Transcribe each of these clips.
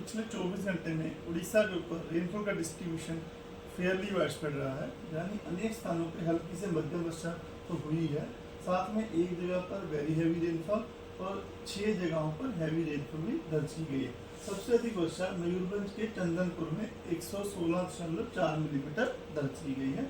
पिछले 24 घंटे में उड़ीसा के ऊपर रेनफॉल का डिस्ट्रीब्यूशन फेयरली वाइडस्प्रेड रहा है, यानी अनेक स्थानों पे हल्की से मध्यम वर्षा तो हुई है, साथ में एक जगह पर वेरी हैवी रेनफॉल और 6 जगहों पर हैवी रेनफॉल भी दर्ज की गई है। सबसे अधिक वर्षा मयूरभंज के चंदनपुर में 116.4 मिलीमीटर दर्ज की गई है।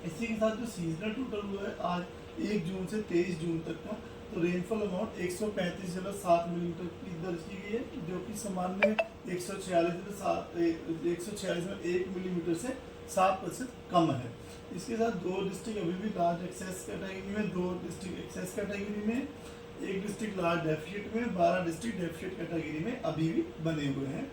इसी के साथ जो सीजनल टोटल हुआ है आज 1 जून से 23 जून तक का, तो रेनफॉल अमाउंट 135.7 मिलीमीटर की दर्ज की गई है, जो कि सामान्य 146.1 मिलीमीटर से 7% कम है। इसके साथ 2 डिस्ट्रिक्ट अभी भी लार्ज एक्सेस कैटेगरी में, 2 डिस्ट्रिक्ट एक्सेस कैटेगरी में, 1 डिस्ट्रिक्ट लार्ज डेफिशिट में, 12 डिस्ट्रिक्ट डेफिशिट कैटेगरी में अभी भी बने हुए हैं।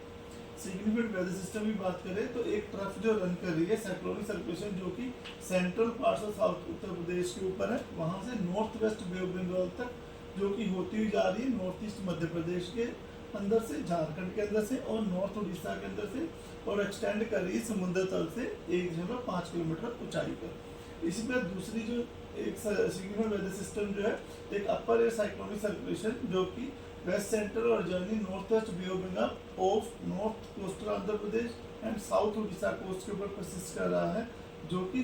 सिग्निफिकेंट वेदर सिस्टम की बात करें तो एक ट्रफ जो रन कर रही है साइक्लोनिक सर्कुलेशन, जो कि central parts of south Uttar Pradesh के ऊपर है, वहां से north west Bay of Bengal तक, जो कि होती हुई जा रही है नॉर्थ ईस्ट मध्य प्रदेश के अंदर से, झारखंड के अंदर से और नॉर्थ उड़ीसा के अंदर से, और एक्सटेंड कर रही है समुद्र तल से 1.5 किलोमीटर ऊंचाई पर। इसी पर दूसरी जो एक सिग्निफिकेंट वेदर सिस्टम जो है, एक अपर एयर साइक्लोनिक सर्कुलेशन, जो कि वेस्ट सेंट्रल और journey north west Bay of Bengal off north coastal Andhra Pradesh and south Orissa coast के ऊपर परसिस्ट कर रहा है, जो कि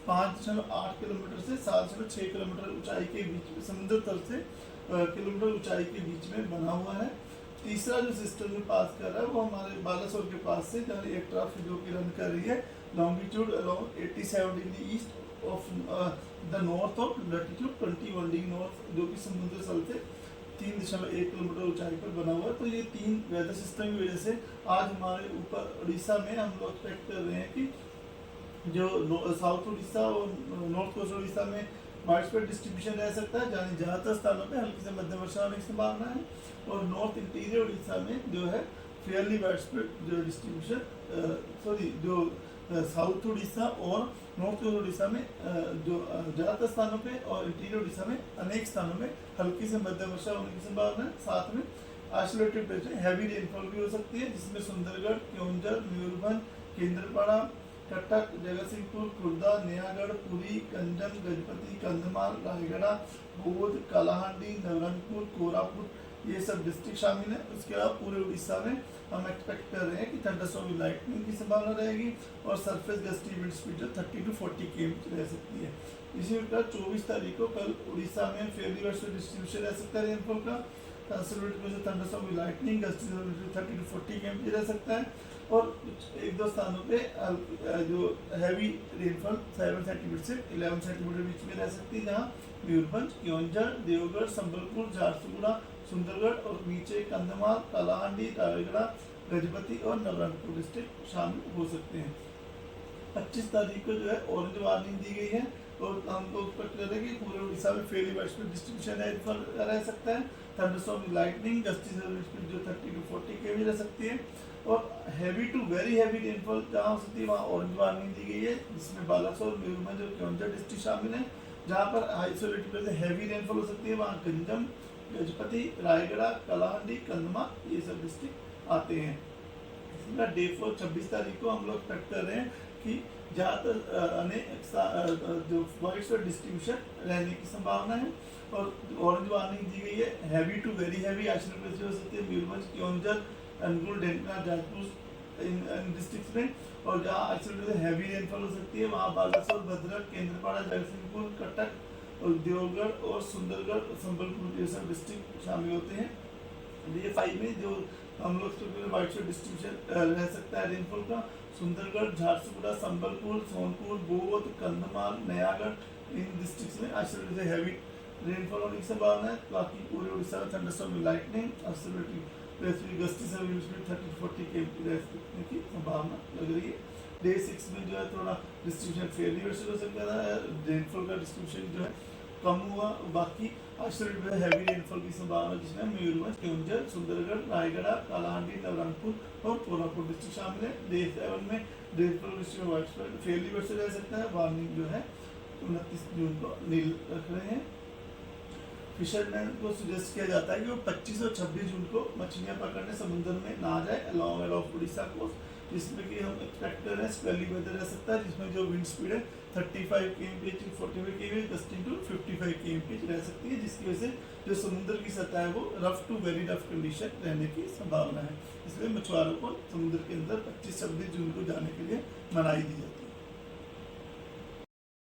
5.8 किलोमीटर से 7.6 किलोमीटर ऊंचाई के बीच में, समुद्र तल से किलोमीटर ऊंचाई के बीच में बना हुआ है। तीसरा जो सिस्टम में पास कर रहा है वो हमारे बालासोर के पास से, जहाँ एक ट्रफ जो कि रन कर रही है longitude around 87 degree east of the north of latitude 21 degree north, जो कि समुद्र तल से 3.1 किलोमीटर ऊंचाई पर बना हुआ है। तो ये 3 वेदर सिस्टम की वजह से आज हमारे ऊपर उड़ीसा में हम लोग एक्सपेक्ट कर रहे हैं कि जो साउथ उड़ीसा और नॉर्थ कोस्ट उड़ीसा में वाइडस्प्रेड डिस्ट्रीब्यूशन रह सकता है, यानी ज़्यादातर स्थानों पे हल्की से मध्यम वर्षा होने की संभावना है, और नॉर्थ इंटीरियर उड़ीसा में जो है फेयरली वाइडस्प्रेड जो डिस्ट्रीब्यूशन जो साउथ उड़ीसा और नॉर्थ कोस्ट उड़ीसा में जो ज़्यादातर स्थानों पे और इंटीरियर उड़ीसा में अनेक स्थानों में हल्की से मध्यम वर्षा होने की संभावना है। साथ में आइसोलेटेड प्लेस में हैवी रेनफॉल भी हो सकती है, जिसमें सुंदरगढ़, केओंझर, मयूरभंज, केंद्रपाड़ा, कटक, जगतसिंहपुर, खुर्दा, नयागढ़, पुरी, गंजम, गजपति, कंधमाल, रायगढ़, बौद्ध, कालाहांडी, नवरंगपुर, कोरापुट, ये सब डिस्ट्रिक्ट शामिल है। उसके अलावा पूरे उड़ीसा में हम एक्सपेक्ट कर रहे हैं कि थंडरस्टॉर्म लाइटनिंग की संभावना रहेगी और सरफेस गस्टी विंड स्पीड जो 30 to 40 km रह सकती है। इसी प्रकार 24 तारीख को कल उड़ीसा में फेयरली वाइडस्प्रेड डिस्ट्रीब्यूशन रह सकता है रेनफॉल का, conservative thunderstorm lightning gusty 30 to 40 km रह सकता है, और 1-2 स्थानों पे जो हैवी रेनफॉल 7 सेंटीमीटर से 11 सेंटीमीटर बीच में रह सकती है, जहाँ मयूरभंज, केओंझर, देवगढ़, संबलपुर, झारसुगुड़ा, सुंदरगढ़ और नीचे कंधमाल, कालाहांडी, रायगढ़, गजपति और नवरंगपुर डिस्ट्रिक्ट शामिल हो सकते हैं। 25 तारीख को जो है ऑरेंज वार्निंग दी गई है, और हम लोग एक्सपेक्ट कर रहे हैं कि पूरे उड़ीसा में फेयरली वाइडस्प्रेड डिस्ट्रीब्यूशन रह सकता है। थंडरस्टॉर्म लाइटनिंग गस्टी स्पीड जो 30 to 40 km रह सकती है, और heavy to very heavy rainfall जहाँ हो सकती है वहाँ ऑरेंज वार्निंग दी गई है, जिसमें बालासोर, मयूरभंज और केओंझर डिस्ट्रिक्ट शामिल है। जहाँ पर आइसोलेटेड से हैवी रेनफॉल हो सकती है वहाँ गंजम, गजपति, रायगढ़, कलाहांडी, कंधमा, ये सब डिस्ट्रिक्ट आते हैं। इसका डे 4 26 तारीख को हम लोग एक्सपेक्ट कर रहे हैं कि ज़्यादातर अनेक जो वाइडस्प्रेड डिस्ट्रीब्यूशन रहने की संभावना है, और ऑरेंज वार्निंग दी गई है heavy to very heavy isolated हो सकती है मयूरभंज, केओंझर, अनुगुल, ढेंकनाथ, जाजपुर इन डिस्ट्रिक्ट में, और जहाँ आइसोलेटेड हैवी रेनफॉल हो सकती है वहाँ बालासोर, भद्रक, केंद्रपाड़ा, जगतसिंहपुर, कटक और देवगढ़ और सुंदरगढ़, संबलपुर ये सब डिस्ट्रिक्ट शामिल होते हैं। डे 5 में जो हम लोग वाइडस्प्रेड डिस्ट्रीब्यूशन रह सकता है रेनफॉल का, सुंदरगढ़, झारसुगुड़ा, संबलपुर, सोनपुर, बौद्ध, कंधमाल, नयागढ़ इन डिस्ट्रिक्ट में आइसोलेटेड हैवी रेनफॉल होने की संभावना है। बाकी पूरे उड़ीसा में थंडरस्टॉर्म लाइटनिंग गस्टी से 30 to 40 km रहने की संभावना लग रही है। डे 6 में जो है थोड़ा डिस्ट्रीब्यूशन फेयरली वाइडस्प्रेड हो सकता है, रेनफॉल का डिस्ट्रीब्यूशन जो है कम हुआ, बाकी आइसोलेटेड हैवी रेनफॉल की संभावना जिसमें मयूरभंज, केओंझर, सुंदरगढ़, रायगढ़, कालाहांडी, नवरंगपुर और कोरापुट डिस्ट्रिक्ट शामिल है। डे 7 में rainfall distribution widespread Fairlie widespread रह सकता है। वार्निंग जो है 29 जून को नील रख रहे हैं। फिशरमैन को सजेस्ट किया जाता है कि वो 25 और 26 जून को मछलियां पकड़ने समुद्र में ना जाए अलोंग ऑफ उड़ीसा कोस्ट, जिसमें कि हम एक्सपेक्ट कर रहे हैं स्पेली वेदर रह सकता है, जिसमें जो विंड स्पीड है 35 kmph to 45 kmph, gusting to 55 kmph रह सकती है, जिसकी वजह से जो समुद्र की सतह है वो rough to very rough condition रहने की संभावना है। इसलिए मछुआरों को समुद्र के अंदर 25-26 जून को जाने के लिए मनाही दी जाती है।